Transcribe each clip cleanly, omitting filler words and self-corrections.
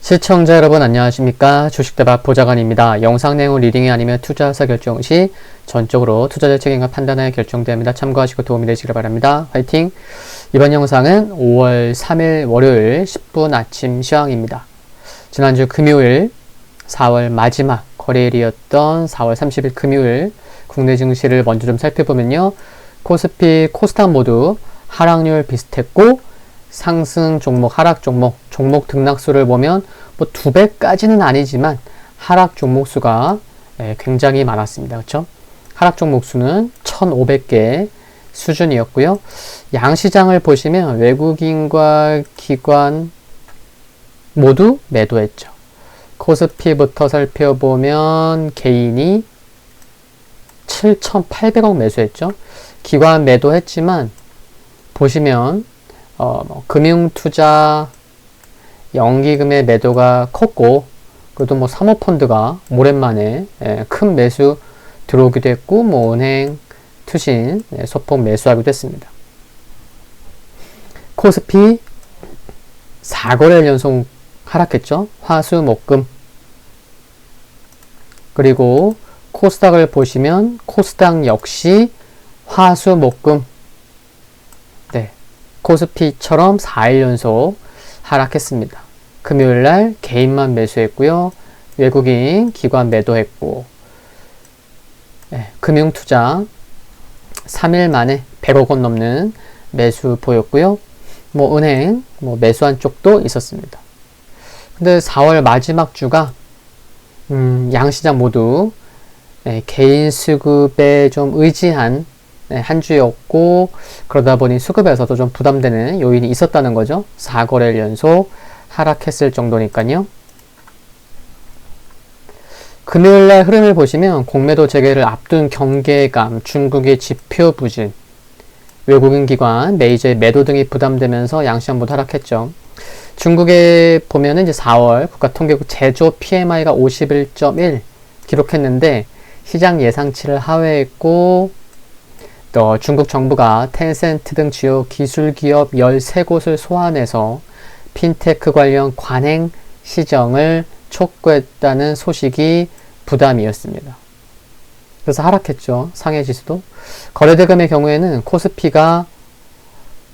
시청자 여러분 안녕하십니까. 주식대박 보좌관입니다. 영상 내용 리딩이 아니면 투자사 결정 시 전적으로 투자자 책임과 판단하여 결정됩니다. 참고하시고 도움이 되시길 바랍니다. 화이팅! 이번 영상은 5월 3일 월요일 10분 아침 시황입니다. 지난주 금요일 4월 마지막 거래일이었던 4월 30일 금요일 국내 증시를 먼저 좀 살펴보면요. 코스피, 코스닥 모두 하락률 비슷했고 상승 종목, 하락 종목, 종목 등락수를 보면 뭐 2배까지는 아니지만 하락 종목 수가 굉장히 많았습니다. 그렇죠? 하락 종목 수는 1,500개 수준이었고요. 양시장을 보시면 외국인과 기관 모두 매도했죠. 코스피부터 살펴보면 개인이 7,800억 매수했죠. 기관 매도했지만 보시면 금융투자 연기금의 매도가 컸고, 그래도 뭐 사모펀드가 오랜만에 큰 매수 들어오기도 했고, 뭐 은행, 투신 소폭 매수하기도 했습니다. 코스피 4거래일 연속 하락했죠. 화, 수, 목, 금. 그리고 코스닥을 보시면 코스닥 역시 화, 수, 목, 금. 코스피처럼 4일 연속 하락했습니다. 금요일날 개인만 매수했고요. 외국인, 기관 매도했고, 금융투자 3일 만에 100억 원 넘는 매수 보였고요. 뭐 은행 매수한 쪽도 있었습니다. 근데 4월 마지막 주가 양시장 모두 개인 수급에 좀 의지한 한 주였고, 그러다 보니 수급에서도 좀 부담되는 요인이 있었다는 거죠. 4거래일 연속 하락했을 정도니까요. 금요일날 흐름을 보시면 공매도 재개를 앞둔 경계감, 중국의 지표 부진, 외국인 기관, 메이저의 매도 등이 부담되면서 양시장 모두 하락했죠. 중국에 보면은 이제 4월 국가통계국 제조 PMI가 51.1 기록했는데 시장 예상치를 하회했고, 또 중국 정부가 텐센트 등 주요 기술기업 13곳을 소환해서 핀테크 관련 관행 시정을 촉구했다는 소식이 부담이었습니다. 그래서 하락했죠. 상해지수도. 거래대금의 경우에는 코스피가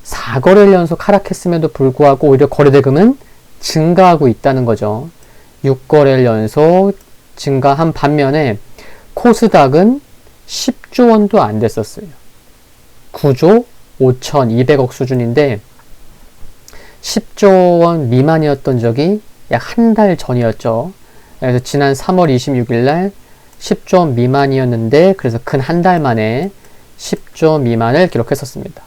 4거래일 연속 하락했음에도 불구하고 오히려 거래대금은 증가하고 있다는 거죠. 6거래일 연속 증가한 반면에 코스닥은 10조 원도 안 됐었어요. 9조 5,200억 수준인데 10조 원 미만이었던 적이 약 한 달 전이었죠. 그래서 지난 3월 26일 날 10조 원 미만이었는데, 그래서 근 한 달 만에 10조 미만을 기록했었습니다.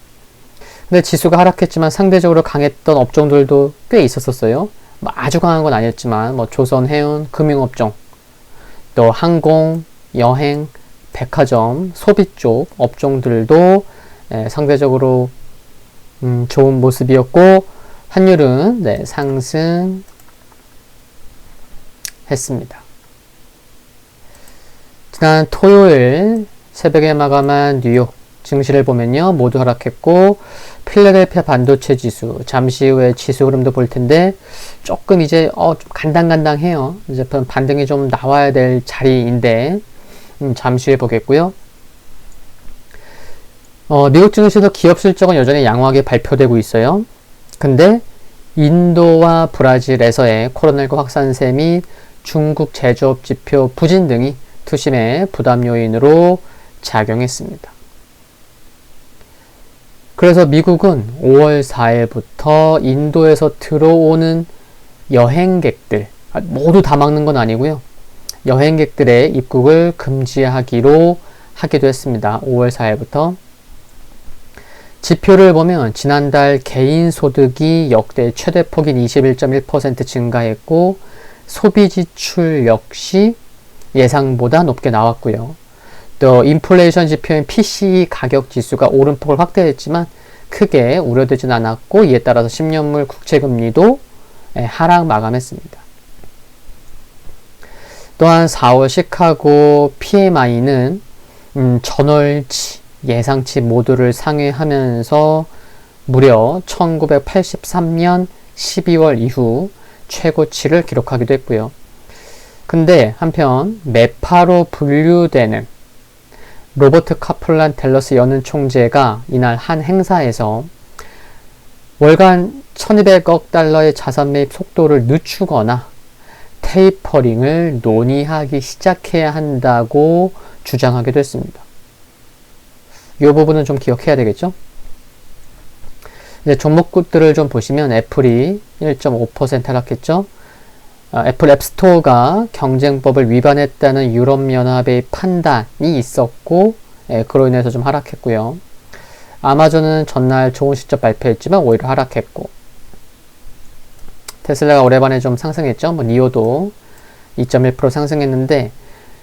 근데 지수가 하락했지만 상대적으로 강했던 업종들도 꽤 있었어요. 아주 강한 건 아니었지만 조선, 해운, 금융업종, 또 항공, 여행, 백화점, 소비 쪽 업종들도 상대적으로 좋은 모습이었고, 환율은 상승했습니다. 지난 토요일 새벽에 마감한 뉴욕 증시를 보면요, 모두 하락했고, 필라델피아 반도체 지수, 잠시 후에 지수 흐름도 볼 텐데 조금 이제 좀 간당간당해요. 이제 반등이 좀 나와야 될 자리인데 잠시 후에 보겠고요. 미국 증시도 기업 실적은 여전히 양호하게 발표되고 있어요. 근데 인도와 브라질에서의 코로나19 확산세 및 중국 제조업 지표 부진 등이 투심의 부담 요인으로 작용했습니다. 그래서 미국은 5월 4일부터 인도에서 들어오는 여행객들, 모두 다 막는 건 아니고요. 여행객들의 입국을 금지하기로 하기도 했습니다. 5월 4일부터. 지표를 보면 지난달 개인 소득이 역대 최대폭인 21.1% 증가했고, 소비 지출 역시 예상보다 높게 나왔고요. 또 인플레이션 지표인 PCE 가격 지수가 오름폭을 확대했지만 크게 우려되진 않았고, 이에 따라서 10년물 국채금리도 하락 마감했습니다. 또한 4월 시카고 PMI는 전월치, 예상치 모두를 상회하면서 무려 1983년 12월 이후 최고치를 기록하기도 했고요. 근데 한편 매파로 분류되는 로버트 카플란 댈러스 연은 총재가 이날 한 행사에서 월간 1200억 달러의 자산 매입 속도를 늦추거나 테이퍼링을 논의하기 시작해야 한다고 주장하기도 했습니다. 이 부분은 좀 기억해야 되겠죠? 이제 종목들을 좀 보시면 애플이 1.5% 하락했죠? 애플 앱스토어가 경쟁법을 위반했다는 유럽연합의 판단이 있었고, 그로 인해서 좀 하락했고요. 아마존은 전날 좋은 실적 발표했지만 오히려 하락했고, 테슬라가 올해반에 좀 상승했죠. 니오도 2.1% 상승했는데,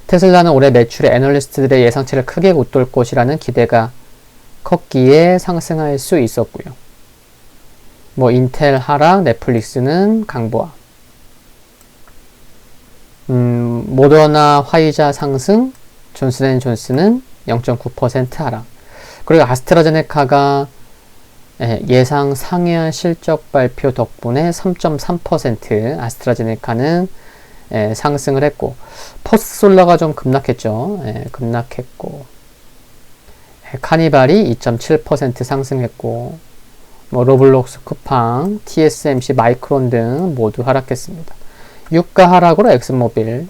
테슬라는 올해 매출의 애널리스트들의 예상치를 크게 웃돌 것이라는 기대가 컸기에 상승할 수 있었고요. 인텔 하락, 넷플릭스는 강보합. 모더나, 화이자 상승, 존슨앤존슨은 0.9% 하락. 그리고 아스트라제네카가 예상 상회한 실적 발표 덕분에 3.3% 아스트라제네카는 상승을 했고, 퍼스솔라가 좀 급락했죠. 급락했고, 카니발이 2.7% 상승했고, 로블록스, 쿠팡, TSMC, 마이크론 등 모두 하락했습니다. 유가 하락으로 엑슨모빌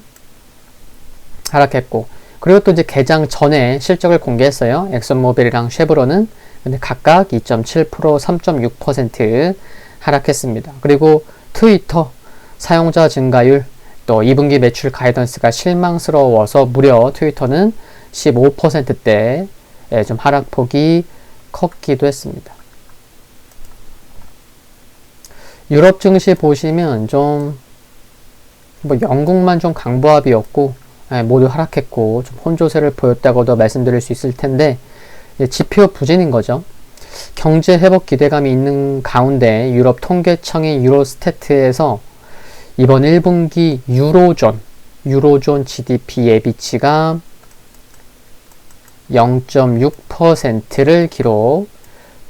하락했고, 그리고 또 이제 개장 전에 실적을 공개했어요. 엑슨모빌이랑 쉐브론은 근데 각각 2.7%, 3.6% 하락했습니다. 그리고 트위터 사용자 증가율, 또 2분기 매출 가이던스가 실망스러워서 무려 트위터는 15%대 좀 하락폭이 컸기도 했습니다. 유럽 증시 보시면 좀 영국만 좀 강보합이었고 모두 하락했고 좀 혼조세를 보였다고도 말씀드릴 수 있을 텐데 지표 부진인 거죠. 경제 회복 기대감이 있는 가운데 유럽 통계청인 유로스태트에서 이번 1분기 유로존 GDP 예비치가 0.6%를 기록,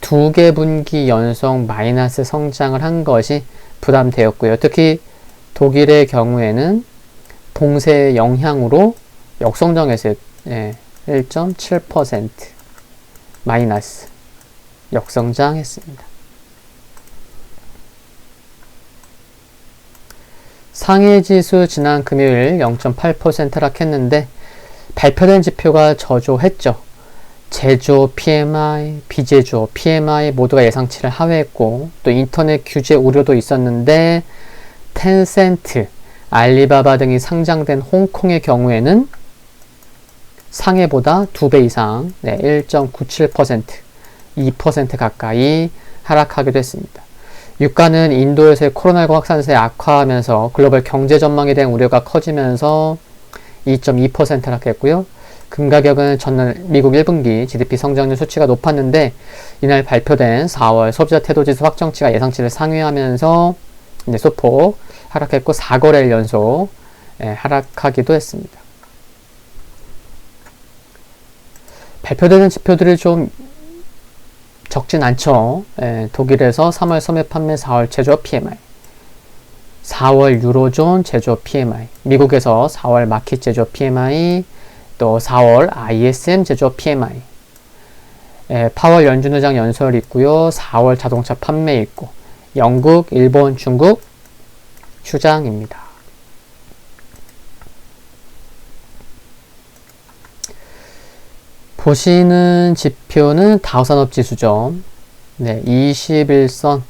2개 분기 연속 마이너스 성장을 한 것이 부담되었고요. 특히 독일의 경우에는 봉쇄 영향으로 역성장했어요. 1.7% 마이너스 역성장했습니다. 상해지수 지난 금요일 0.8% 하락했는데 발표된 지표가 저조했죠. 제조 PMI, 비제조 PMI 모두가 예상치를 하회했고 또 인터넷 규제 우려도 있었는데 텐센트, 알리바바 등이 상장된 홍콩의 경우에는 상해보다 2배 이상 1.97%, 2% 가까이 하락하기도 했습니다. 유가는 인도에서의 코로나19 확산세 악화하면서 글로벌 경제 전망에 대한 우려가 커지면서 2.2% 하락했고요. 금 가격은 전날 미국 1분기 GDP 성장률 수치가 높았는데 이날 발표된 4월 소비자 태도지수 확정치가 예상치를 상회하면서 소폭 하락했고 4거래일 연속 하락하기도 했습니다. 발표되는 지표들이 좀 적진 않죠. 독일에서 3월 소매 판매 4월 제조업 PMI, 4월 유로존 제조업 PMI, 미국에서 4월 마켓 제조업 PMI, 또 4월 ISM 제조업 PMI, 파월 연준 의장 연설 있고요. 4월 자동차 판매 있고, 영국, 일본, 중국 휴장입니다. 보시는 지표는 다우산업지수죠. 21선에서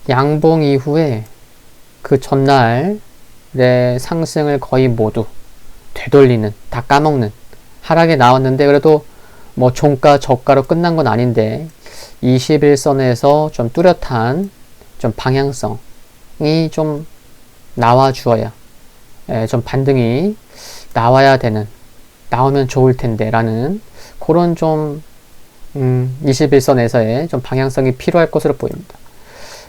양봉 이후에 그 전날의 상승을 거의 모두 되돌리는, 다 까먹는 하락에 나왔는데 그래도 종가, 저가로 끝난 건 아닌데 21선에서 좀 뚜렷한 좀 방향성이 좀 나와주어야 좀 반등이 나와야 되는, 나오면 좋을 텐데 라는 그런 좀 21선에서의 좀 방향성이 필요할 것으로 보입니다.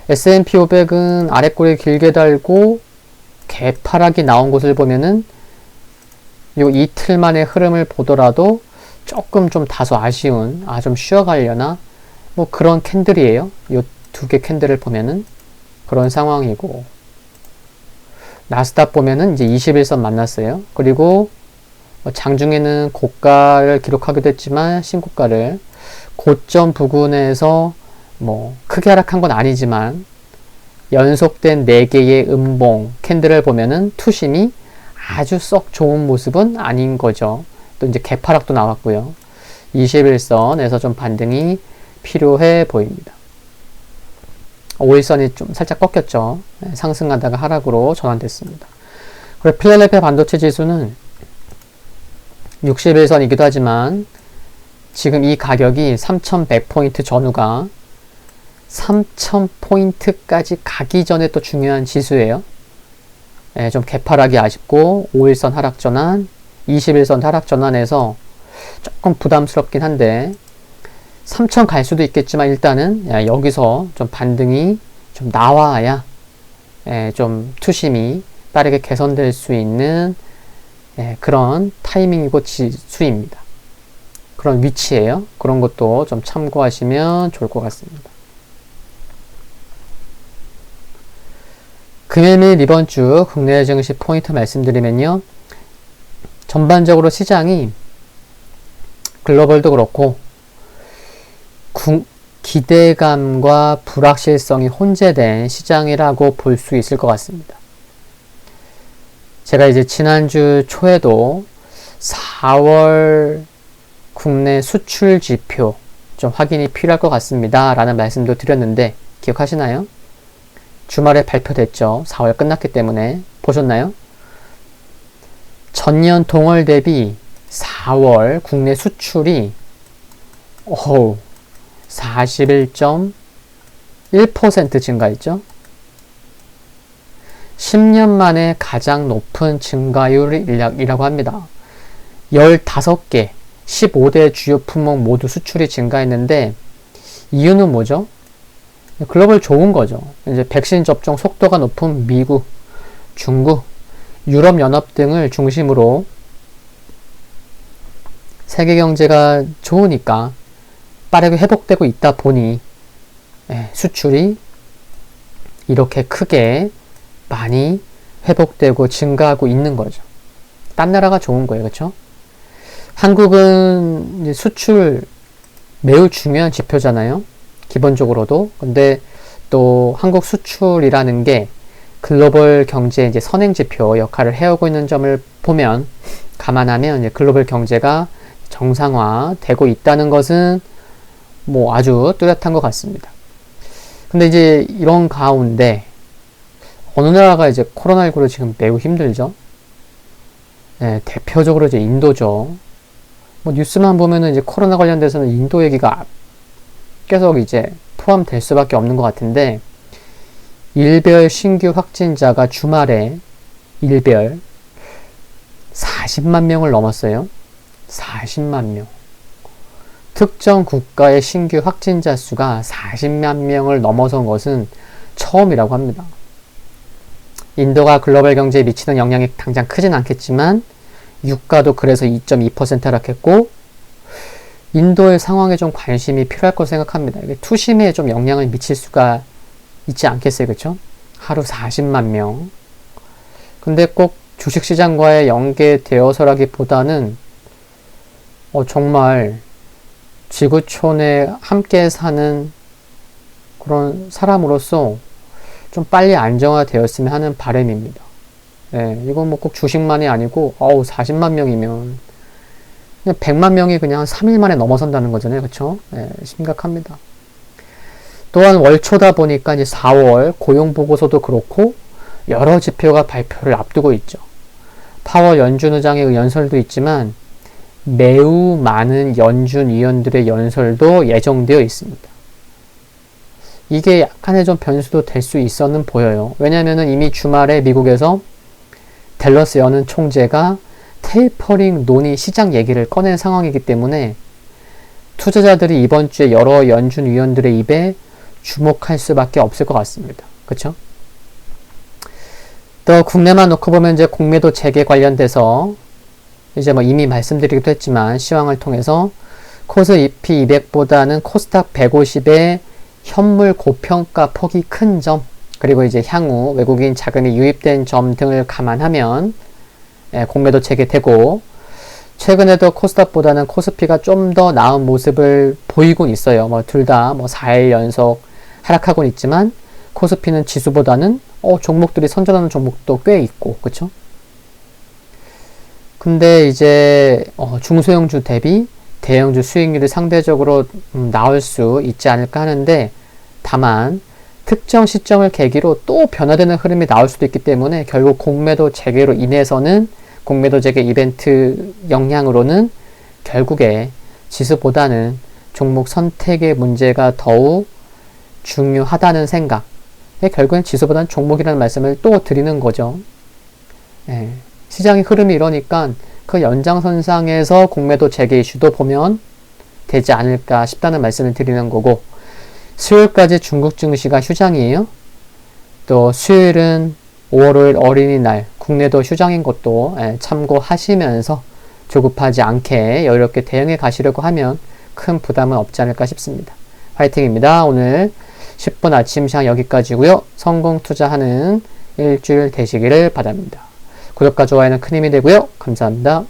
S&P 500은 아랫꼬리 길게 달고 개파락이 나온 곳을 보면은 요 이틀 만의 흐름을 보더라도 조금 좀 다소 아쉬운, 좀 쉬어가려나 그런 캔들이에요. 요 두 개 캔들을 보면은 그런 상황이고, 나스닥 보면은 이제 21선 만났어요. 그리고 장중에는 고가를 기록하기도 했지만 신고가를 고점 부근에서 뭐 크게 하락한 건 아니지만 연속된 4개의 음봉 캔들을 보면은 투심이 아주 썩 좋은 모습은 아닌 거죠. 또 이제 개파락도 나왔고요. 21선에서 좀 반등이 필요해 보입니다. 5일선이 좀 살짝 꺾였죠. 상승하다가 하락으로 전환됐습니다. 그리고 필라델피아 반도체 지수는 61선이기도 하지만 지금 이 가격이 3100포인트 전후가 3000포인트까지 가기 전에 또 중요한 지수예요. 좀 개파락이 아쉽고 5일선 하락 전환, 21선 하락 전환에서 조금 부담스럽긴 한데 3000 갈 수도 있겠지만 일단은 여기서 좀 반등이 좀 나와야 좀 투심이 빠르게 개선될 수 있는 그런 타이밍이고 지수입니다. 그런 위치예요. 그런 것도 좀 참고하시면 좋을 것 같습니다. 금일 및 이번 주 국내 증시 포인트 말씀드리면요. 전반적으로 시장이 글로벌도 그렇고 기대감과 불확실성이 혼재된 시장이라고 볼 수 있을 것 같습니다. 제가 이제 지난주 초에도 4월 국내 수출 지표 좀 확인이 필요할 것 같습니다. 라는 말씀도 드렸는데 기억하시나요? 주말에 발표됐죠. 4월 끝났기 때문에. 보셨나요? 전년 동월 대비 4월 국내 수출이 41.1% 증가했죠. 10년 만에 가장 높은 증가율이라고 합니다. 15개, 15대 주요 품목 모두 수출이 증가했는데 이유는 뭐죠? 글로벌 좋은 거죠. 이제 백신 접종 속도가 높은 미국, 중국, 유럽연합 등을 중심으로 세계 경제가 좋으니까 빠르게 회복되고 있다 보니 수출이 이렇게 크게 많이 회복되고 증가하고 있는 거죠. 딴 나라가 좋은 거예요. 그렇죠? 한국은 이제 수출 매우 중요한 지표잖아요. 기본적으로도. 근데 또 한국 수출이라는 게 글로벌 경제 이제 선행지표 역할을 해오고 있는 점을 보면 감안하면 이제 글로벌 경제가 정상화되고 있다는 것은 뭐 아주 뚜렷한 것 같습니다. 근데 이제 이런 가운데 어느 나라가 이제 코로나19로 지금 매우 힘들죠? 대표적으로 이제 인도죠. 뭐 뉴스만 보면은 이제 코로나 관련돼서는 인도 얘기가 계속 이제 포함될 수밖에 없는 것 같은데 일별 신규 확진자가 주말에 일별 40만 명을 넘었어요. 40만 명. 특정 국가의 신규 확진자 수가 40만 명을 넘어선 것은 처음이라고 합니다. 인도가 글로벌 경제에 미치는 영향이 당장 크진 않겠지만 유가도 그래서 2.2% 하락했고 인도의 상황에 좀 관심이 필요할 거라고 생각합니다. 이게 투심에 좀 영향을 미칠 수가 있지 않겠어요? 그렇죠? 하루 40만 명. 근데 꼭 주식시장과의 연계되어서라기보다는 정말 지구촌에 함께 사는 그런 사람으로서 좀 빨리 안정화되었으면 하는 바람입니다. 이건 뭐 꼭 주식만이 아니고 40만 명이면 그냥 100만 명이 그냥 3일 만에 넘어선다는 거잖아요. 그렇죠? 심각합니다. 또한 월초다 보니까 이제 4월 고용보고서도 그렇고 여러 지표가 발표를 앞두고 있죠. 파월 연준 의장의 연설도 있지만 매우 많은 연준 위원들의 연설도 예정되어 있습니다. 이게 약간의 좀 변수도 될 수 있어는 보여요. 왜냐하면 이미 주말에 미국에서 댈러스 여는 총재가 테이퍼링 논의 시장 얘기를 꺼낸 상황이기 때문에 투자자들이 이번 주에 여러 연준 위원들의 입에 주목할 수밖에 없을 것 같습니다. 그렇죠? 또 국내만 놓고 보면 이제 공매도 재개 관련돼서 이제 뭐 이미 말씀드리기도 했지만 시황을 통해서 코스 EP200보다는 코스닥 150의 현물 고평가 폭이 큰 점, 그리고 이제 향후 외국인 자금이 유입된 점 등을 감안하면 공매도 재개되고, 최근에도 코스닥보다는 코스피가 좀 더 나은 모습을 보이곤 있어요. 뭐 둘 다 뭐 4일 연속 하락하곤 있지만 코스피는 지수보다는 종목들이 선전하는 종목도 꽤 있고, 그쵸? 근데 이제 중소형주 대비 대형주 수익률이 상대적으로 나올 수 있지 않을까 하는데, 다만 특정 시점을 계기로 또 변화되는 흐름이 나올 수도 있기 때문에 결국 공매도 재개로 인해서는, 공매도 재개 이벤트 영향으로는 결국에 지수보다는 종목 선택의 문제가 더욱 중요하다는 생각, 결국엔 지수보다는 종목이라는 말씀을 또 드리는 거죠. 시장의 흐름이 이러니까 그 연장선상에서 공매도 재개 이슈도 보면 되지 않을까 싶다는 말씀을 드리는 거고, 수요일까지 중국 증시가 휴장이에요. 또 수요일은 5월 5일 어린이날 국내도 휴장인 것도 참고하시면서 조급하지 않게 여유롭게 대응해 가시려고 하면 큰 부담은 없지 않을까 싶습니다. 화이팅입니다. 오늘 10분 아침 시장 여기까지고요. 성공 투자하는 일주일 되시기를 바랍니다. 구독과 좋아요는 큰 힘이 되고요. 감사합니다.